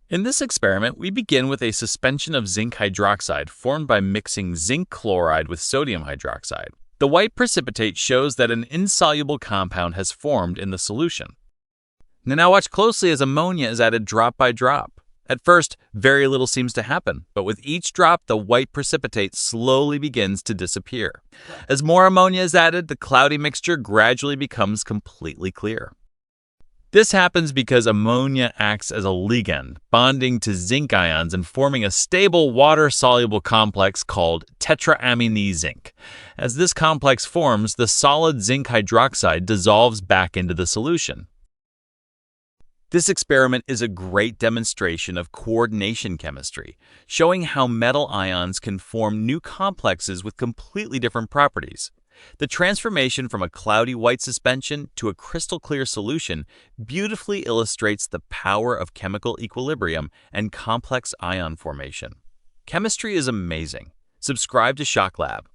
In this experiment, we begin with a suspension of zinc hydroxide formed by mixing zinc chloride with sodium hydroxide. The white precipitate shows that an insoluble compound has formed in the solution. Now watch closely as ammonia is added drop by drop. At first, very little seems to happen, but with each drop, the white precipitate slowly begins to disappear. As more ammonia is added, the cloudy mixture gradually becomes completely clear. This happens because ammonia acts as a ligand, bonding to zinc ions and forming a stable water-soluble complex called tetraamminezinc. As this complex forms, the solid zinc hydroxide dissolves back into the solution. This experiment is a great demonstration of coordination chemistry, showing how metal ions can form new complexes with completely different properties. The transformation from a cloudy white suspension to a crystal clear solution beautifully illustrates the power of chemical equilibrium and complex ion formation. Chemistry is amazing. Subscribe to Shock Lab.